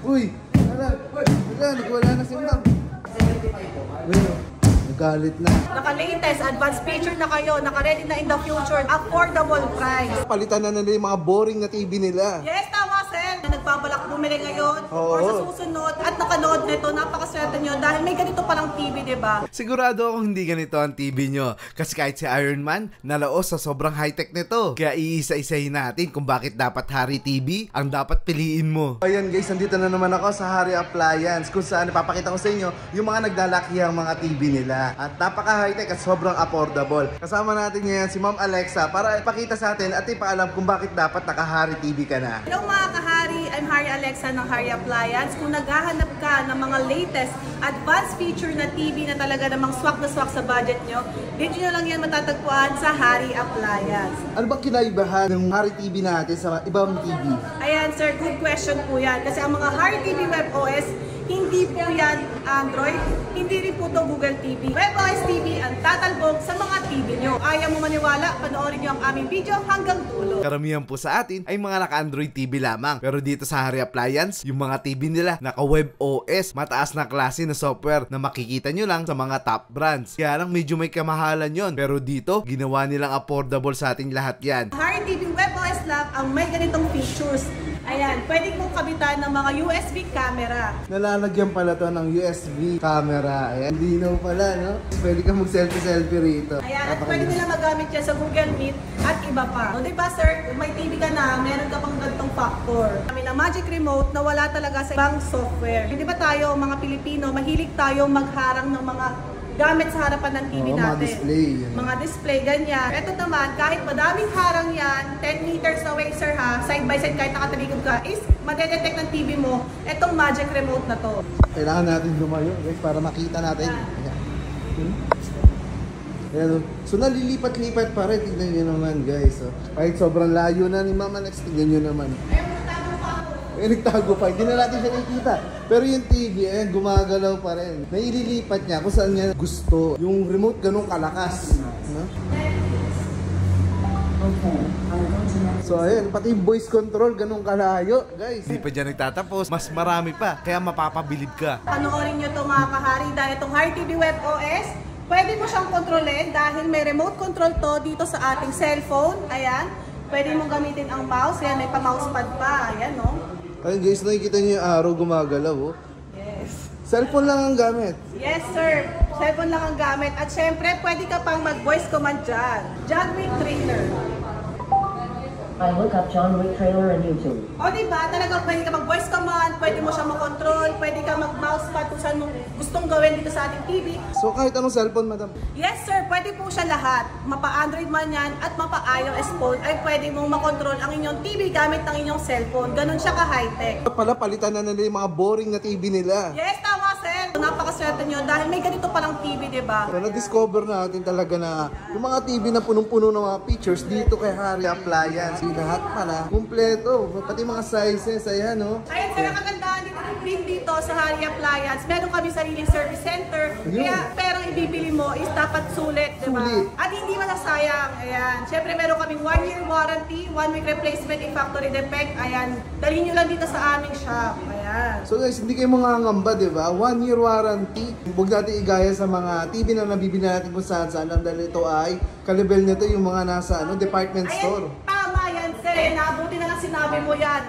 Uy! Nagwala na si Ma'am. Nagalit na. Naka-latest, advanced feature na kayo, naka-ready na in the future, affordable price. Palitan na nila yung mga boring na TV nila. Yes, tama, sir. Na nagbabalak bumili ngayon or sa susunod at nakanood nito, napakaswerte nyo dahil may ganito palang TV, diba? Sigurado akong hindi ganito ang TV nyo. Kasi kahit si Iron Man, nalaos sa sobrang high-tech nito. Kaya iisa-isahin natin kung bakit dapat Hari TV ang dapat piliin mo. Ayan guys, nandito na naman ako sa Hari Appliance kung saan ipapakita ko sa inyo yung mga naglalakihang mga TV nila. At napaka-high-tech at sobrang affordable. Kasama natin ngayon si Ma'am Alexa para ipakita sa atin at ipaalam kung bakit dapat naka-Hari TV ka na. Hello mga kahari, I'm Hari Alexa ng Hari Appliance. Kung naghahanap ka ng mga latest advanced feature na TV na talaga namang swak na swak sa budget nyo, dito nyo lang yan matatagpuan sa Hari Appliance. Ano bang kinaibahan ng Hari TV natin sa ibang TV? Ayan sir, good question po yan. Kasi ang mga Hari TV WebOS, hindi po yan Android, hindi rin po ito Google TV. WebOS TV ang tatalbog sa mga TV nyo. Ayaw mo maniwala, panoorin nyo ang aming video hanggang dulo. Karamihan po sa atin ay mga naka-Android TV lamang. Pero dito sa Hari Appliance, yung mga TV nila naka-WebOS, mataas na klase na software na makikita nyo lang sa mga top brands. Kaya lang medyo may kamahalan yon. Pero dito, ginawa nilang affordable sa ating lahat yan. Hari TV WebOS lang ang may ganitong features. Ayan, pwede mong kabitan ng mga USB camera. Nalalagyan pala to ng USB camera. Ayan, linaw pala, no? Pwede ka mag-selfie-selfie rito. Ayan, at pwede nila magamit yan sa Google Meet at iba pa. O diba sir, kung may TV ka na, meron ka pang gantong factor. Kami na Magic Remote na wala talaga sa ibang software. Di ba tayo, mga Pilipino, mahilig tayo magharang ng mga gamit sa harapan ng TV natin. Mga display. Mga display, ganyan. Ito naman, kahit madaming harang yan, 10 meters away sir ha, side by side kahit nakatalikod ka, is madedetect ng TV mo, itong Magic Remote na to. Kailangan natin lumayo guys para makita natin. Ayan. Ayan. So nalilipat-lipat pa rin. Tignan nyo naman guys. Kahit sobrang layo na ni Mama Alex, tignan nyo naman. Nagtago pa. Hindi na natin siya nakikita. Pero yung TV, ayan, gumagalaw pa rin. Naililipat niya kung saan niya gusto. Yung remote ganun kalakas. No? So ayan, pati yung voice control ganun kalayo, guys. Hindi pa dyan nagtatapos, mas marami pa. Kaya mapapabilib ka. Panoorin nyo ito mga kahari dahil itong Hari TV WebOS, pwede mo siyang kontrolin dahil may remote control to dito sa ating cellphone. Ayan. Pwede mong gamitin ang mouse. Ayan, may pa-mousepad pa. Ayan, no? Ayun guys, nakikita niyo yung arrow gumagalaw, oh. Yes. Cellphone lang ang gamit. Yes, sir. Cellphone lang ang gamit. At syempre, pwede ka pang mag-voice command dyan. John Wick Trailer. I look up John Wick trailer on YouTube. O diba, talagang pwede ka mag-voice command, pwede mo siya makontrol, pwede ka mag-mousepad kung saan mo gustong gawin dito sa ating TV. So kahit anong cellphone, madam? Yes, sir. Pwede po siya lahat. Mapa-Android man yan at mapa-iOS phone ay pwede mong makontrol ang inyong TV gamit ng inyong cellphone. Ganun siya ka-high-tech. Pala, palitan na nila yung mga boring na TV nila. Yes, tama, sir. Napakaswerte nyo dahil may ganito palang TV, diba? So, na-discover natin talaga na yung mga TV na punong-puno ng mga features dito kay Hari Appliance. Lahat pala, kumpleto. Pati mga sizes, ayan, no? Ayun, sir, ang kagandahan dito sa Hari Appliance. Meron kami sariling service center. Ayun. Kaya perang ibibili mo is dapat sulit, diba? Sulit. At hindi masasayang. Ayan. Siyempre, meron kaming 1-year warranty, 1-week replacement in factory defect. Ayan. Dalhin nyo lang dito sa aming shop. Ayan. So guys, hindi kayo mangangamba, di ba? 1-year warranty. Huwag natin igaya sa mga TV na nabibili natin kung saan-saan. Dahil ito ay, kalibel nito yung mga nasa department store. Tama yan, sir. Nabuti na lang sinabi mo yan.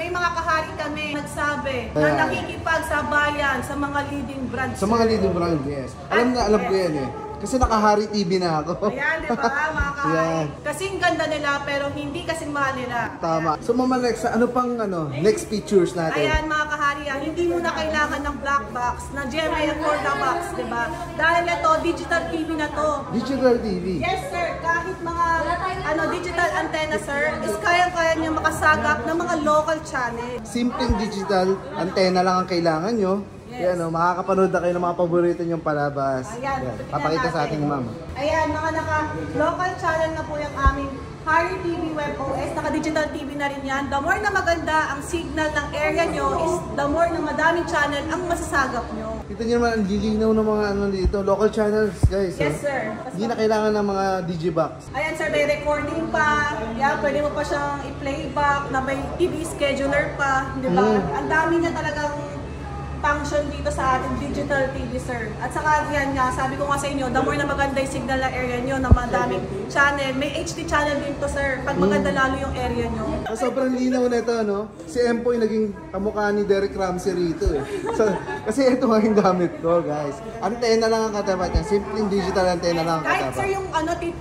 May mga kahari kami nagsabi na nakikipagsabayan sa mga leading brands. Sa mga leading brands, yes. Alam ko yan eh. Kasi naka-Hari TV na ako. Ayan, di ba? Mga kahari. Kasing ganda nila pero hindi kasing mahal nila. Tama. So Mama Alexa, ano pang next features natin? Ayan mga kahari, hindi mo na kailangan ng black box, ng GMA 4 box, di ba? Dahil ito, digital TV na to. Digital TV? Yes sir, kahit mga digital antenna sir, is kaya-kaya niya makasagap ng mga local channel. Simpleng digital antenna lang ang kailangan nyo. Yan, oh, makakapanood na kayo ng mga paborito niyong palabas. Ayan, Yan, tutukin papakita sa natin. atin ni Ma'am. Ayan, mga naka-local channel na po yung aming Harry TV Web OS. Naka-digital TV na rin yan. The more na maganda ang signal ng area nyo is the more na madaming channel ang masasagap nyo. Kita niyo naman ang lilinaw ng mga ano dito, local channels, guys. Yes, oh. sir. Hindi na kailangan ng mga digibox. Ayan, sir, may recording pa. Yan, pwede mo pa siyang i-playback na may TV scheduler pa. Di ba? Ang dami niya talagang function dito sa ating digital TV, sir. At saka yan nga, sabi ko nga sa inyo, the more na maganda yung signal na area nyo, na madaming channel, may HD channel din to, sir. Pag maganda lalo yung area nyo. Sobrang linaw na ito, no? Si Empoy naging kamukha ni Derek Ramsey rito, eh. So, kasi ito nga yung gamit ko, guys. Antena lang ang katapat niya. Simpleng digital antena lang ang Kahit, sir, katapat. yung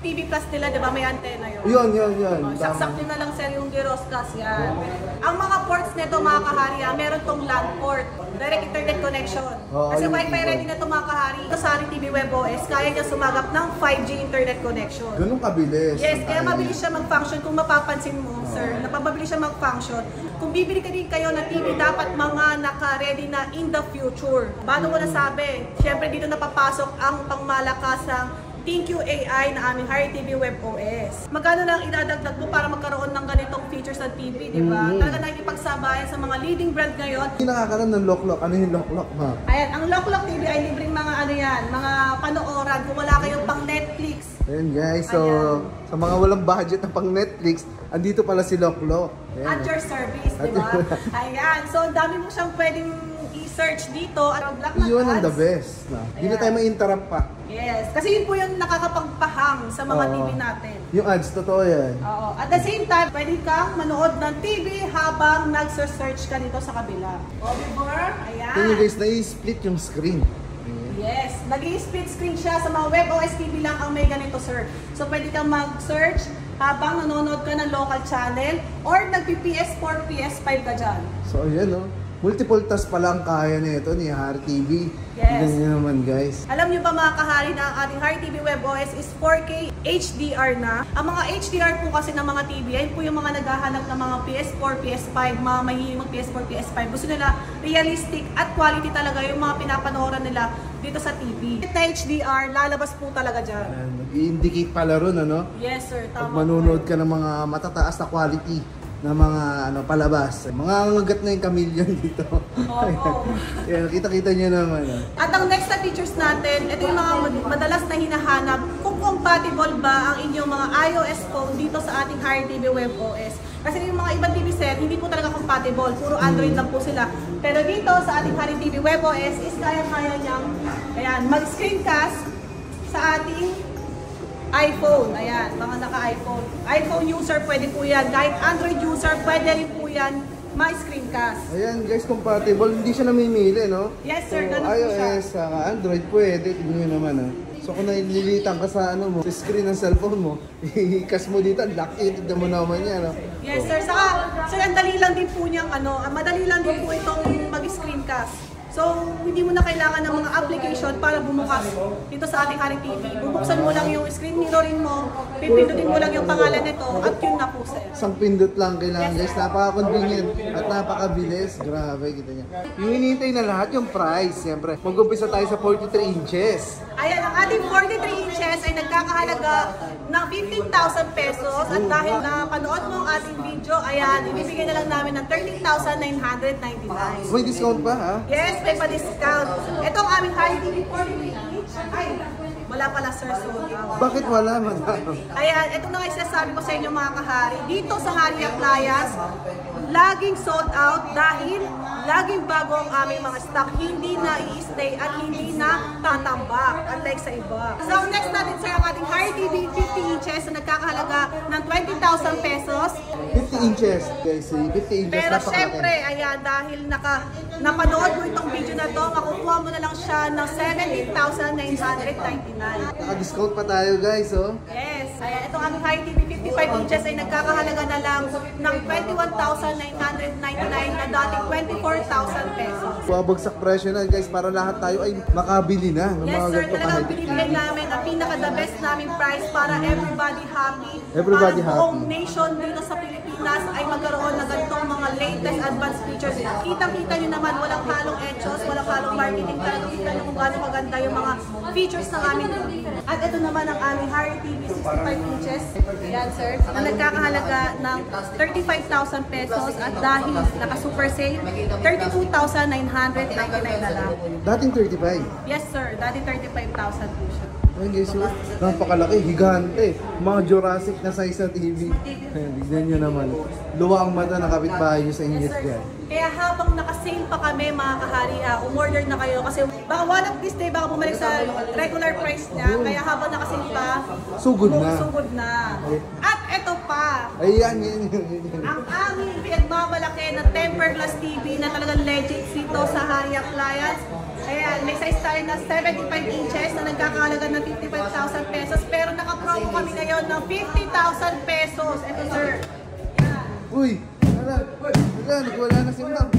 TV Plus nila, di ba, may antena yun. Yun. Saksak Tama. nyo na lang, sir, yung Giroscas yan. Ang mga ports nito, mga kahari, meron tong LAN port, direct internet connection. Oo, Kasi yung Wi-Fi tipo. ready na ito, mga kahari. Ito sa Harry TV Web OS, kaya niya sumagap ng 5G internet connection. Ganun kabilis. Yes, kaya Ang mabilis siya mag-function. Kung mapapansin mo, sir, napapabilis siya mag-function. Kung bibili ka din kayo na TV, dapat mga naka-ready na in the future. Paano ko nasabi? Siyempre, dito napapasok ang pangmalakasang ThinQ AI na aming Harry TV Web OS. Magkano lang idadagdag mo para magkaroon ng ganitong features sa TV, di ba? Talaga nakikipagsabayan sa mga leading brand ngayon. Hindi nakakaroon ng lock-lock. Ano yung lock-lock, ma'am? Ayan, ang Lock Lock TV ay libreng mga ano yan, mga panooran. Kung wala kayong pang Netflix, Ayan, guys. So, sa mga walang budget na pang Netflix, andito pala si Lock-lock. Ayan. at your service, di ba? Ayan, so ang dami mo siyang pwedeng i-search dito at block ng Yun ang ads. the best. Hindi na Ayan. tayo ma-interrupt pa. Yes, kasi yun po yung nakakapagpahang sa mga Oo. TV natin. Yung ads, totoo yan. Oo. At the same time, pwede kang manood ng TV habang nagsearch ka dito sa kabila. Over, ayan. Ito nyo guys, na-split yung screen. Yes, nag-i-split screen siya sa mga web OS TV lang ang may ganito, sir. So pwede kang mag-search habang nanonood ka ng local channel or nagpi-PS4, PS5 ka dyan. So, ayan, no? Multiple task pala ang kaya nito ni Harry TV. Yes. Tignan nyo naman, guys. Alam nyo ba mga kahari na ang ating Harry TV Web OS is 4K HDR na? Ang mga HDR po kasi ng mga TV, yan po yung mga naghahanap ng mga PS4, PS5, mga mahihilig mag PS4, PS5. Gusto nila realistic at quality talaga yung mga pinapanooran nila dito sa TV. Na HDR, lalabas po talaga dyan. Ayan, nag-i-indicate pala ron, ano? Yes sir, Pag tama. manunood ka ng mga matataas na quality na mga palabas. Mga angagat na yung chameleon dito. Oo. Ayan, kita-kita nyo naman. At ang next na features natin, ito yung mga madalas na hinahanap kung compatible ba ang inyong mga iOS phone dito sa ating Harry TV Web OS. Kasi yung mga ibang TV set, hindi po talaga compatible. Puro Android lang po sila. Pero dito sa ating Harry TV Web OS is kaya-kaya niyang mag-screencast sa ating iPhone. Ayan, mga naka-iPhone. iPhone user pwede po yan. Kahit Android user pwede rin po yan ma-screencast. Ayan guys, compatible. Hindi siya namimili, no? Yes, sir. So, Ganun po siya. iOS, Android, pwede. Tignan nyo naman, So kung nililitan ka sa ano mo, sa screen ng cellphone mo, i-cast mo dito, lock it, tignan mo naman yan, Yes, sir. Saka, sir, ang dali lang din po niyang madali lang din po itong mag-screencast. So, hindi mo na kailangan ng mga application para bumukas dito sa ating Harry TV. Bubuksan mo lang yung screen mirroring mo, pipindutin mo lang yung pangalan nito, at yun na po, sir. Isang pindot lang kailangan guys, napaka-convenient at napakabilis. Grabe, kita niya. Yung hinihintay na lahat yung price, siyempre. Mag-umpisa tayo sa 43 inches. Ayan, ang ating 43 inches ay nagkakahalaga ng 15,000 pesos. At dahil napanood mo ang ating video, ayan, ibibigay na lang namin ng 13,999. May discount pa, ha? Yes, may pa-discount. Ito ang aming Harry TV 43 inch. Ay, wala pala, sir. Sold out. Bakit wala, madam? Ayan, ito na nga yung sinasabi ko sa inyo mga kahari. Dito sa Harry Appliance, laging sold out dahil laging bago ang aming mga stock. Hindi na i-stay at hindi na tatambak, unlike sa iba. So next natin, sir, ang ating Harry TV 50 inches na nagkakahalaga ng 20,000 pesos. 50 inches, guys. 50 inches, Pero napakalaki. syempre, ayan, dahil napanood mo itong video na to, makukuha mo na lang siya ng 17,999. Naka-discount pa tayo, guys, Yes, ayan, itong aming Harry TV 55 inches ay nagkakahalaga na lang ng 21,999 na dating 24,000 pesos. Babagsak presyo na, guys, para lahat tayo ay makabili na ng Yes mga sir, ganito talagang kahit binibigay namin ang pinaka-the best naming price para everybody happy. Everybody para buong happy. nation dito sa Pilipinas Plus ay magkaroon ng ganitong mga latest advanced features. Kitang-kita nyo naman, walang halong etchos, walang halong marketing. Talagang kita nyo kung gaano maganda yung mga features ng aming TV. At ito naman ang aming Harry TV 65 inches. Yan sir, na nagkakahalaga ng 35,000 pesos at dahil naka-super sale, 32,999 na lang. Dating 35. Yes sir, dati 35,000 po siya. Ayun guys, so, napakalaki, higante. Mga Jurassic na size na TV. Ayun, tignan nyo naman. Luwa ang mata, nakapit bahay nyo sa inyo dyan. Kaya habang naka-sale pa kami mga kahari, umorder na kayo kasi baka one of this day baka bumalik sa regular price niya. Kaya habang naka-sale pa, Sugod na. sugod na. At ito pa, Ayan, yan. ang aming pinagmamalaki na tempered glass TV na talagang legit dito sa Hari Appliance. Ayan, may size tayo na 75 inches na nagkakahalaga ng 55,000 pesos. Pero naka-promo kami ngayon ng 50,000 pesos. Ito sir. Ayan. Uy, wala na si Ma'am.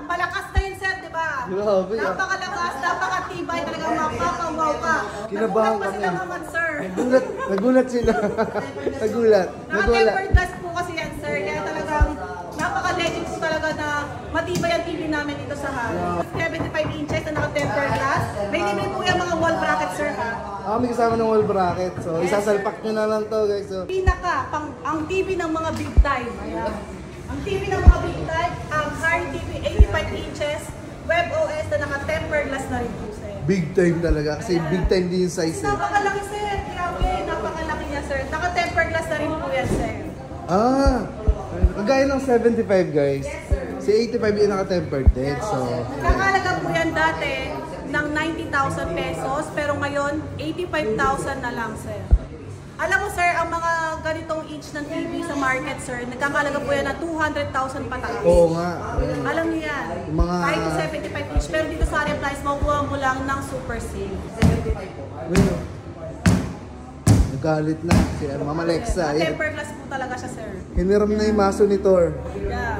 Malakas na yun sir, di ba? Grabe, ah. Napakalakas, napakatibay, talagang mapapawaw ka. Kinabahan Nagulat pa kami. sila naman sir. Nagulat sila. Nagulat. Naka-tempered glass po kasi yan sir, kaya talagang napaka-legit po talaga na matibay ang TV namin dito sa Hari. 75 inches na naka-tempered glass. May libre po yung mga wall bracket sir ha. May kasama ng wall bracket. So, isasalpak nyo na lang to guys. So, Ang TV ng mga big time. Ayan. Ang TV ng mga big time, ang Hari TV 85 inches, WebOS na naka-tempered glass na rin po sir. big time talaga. Kasi big time din yung size. Eh. Napakalaki sir, grabe, napakalaki niya sir. Naka-tempered glass na rin po yan sir. Kagaya ng 75 guys. Si 85 yung naka-tempered din. So, Kakalaga po yan dati ng 90,000 pesos, pero ngayon 85,000 na lang sir. Alam mo sir, ang mga ganitong inch ng TV sa market sir, nagkakalaga po yan na 200,000 pataas. oo nga. Alam niyo yan. Yung mga- Kahit yung 75 inch, pero dito sa Hari Appliance, makukuha mo lang ng super sale. Well, nagalit na si Mama Alexa. Ayan. Tempered glass po talaga siya sir. Hiniram na yung maso ni Thor. Yeah.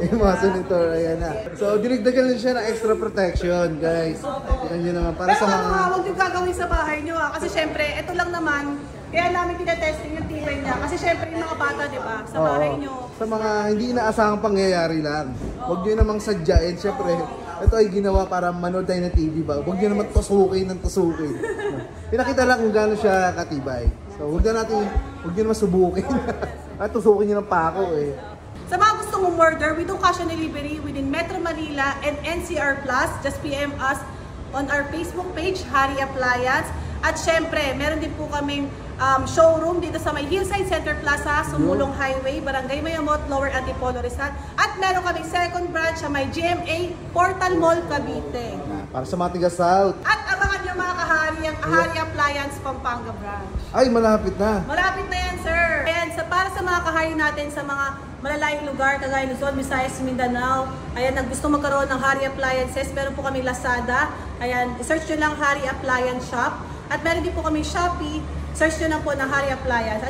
Yung maso ni Thor, ayan na. So, dinigdagan din siya ng extra protection, guys. Tignan nyo naman, para Pero sa ano mga... nga, huwag yung gagawin sa bahay nyo ha. Kasi syempre, ito lang naman, kaya namin tinetesting yung tibay niya. Kasi syempre yung mga bata, di ba, sa bahay nyo. Sa mga hindi inaasahang pangyayari lang. Huwag nyo namang sadyain. Siyempre, ito ay ginawa para manood tayo ng TV ba? Huwag nyo naman tusukin ng tusukin. Pinakita lang kung gaano siya katibay. So, huwag nyo naman subukin. At tusukin nyo ng pako eh. Sa mga gustong umorder, we do cash on delivery within Metro Manila and NCR Plus. Just PM us on our Facebook page, Hari Appliance. At syempre, meron din po kaming showroom dito sa may Hillside Center Plaza, Sumulong Highway, Barangay Mayamot, Lower Antipolo, Rizal. At meron kaming second branch sa may GMA Portal Mall, Cavite. Para sa mga tiga South. At abangan nyo mga kahari, ang Hari Appliance Pampanga branch. Ay, malapit na. Malapit na yan, sir. Ayan, para sa mga kahari natin sa mga malalayong lugar, kagaya Luzon, Visayas, Mindanao. Ayan, gusto magkaroon ng Hari Appliances. Meron po kami Lazada. Ayan, search nyo lang Hari Appliance Shop. At meron din po kami Shopee. Search nyo lang po ng Hari Appliance.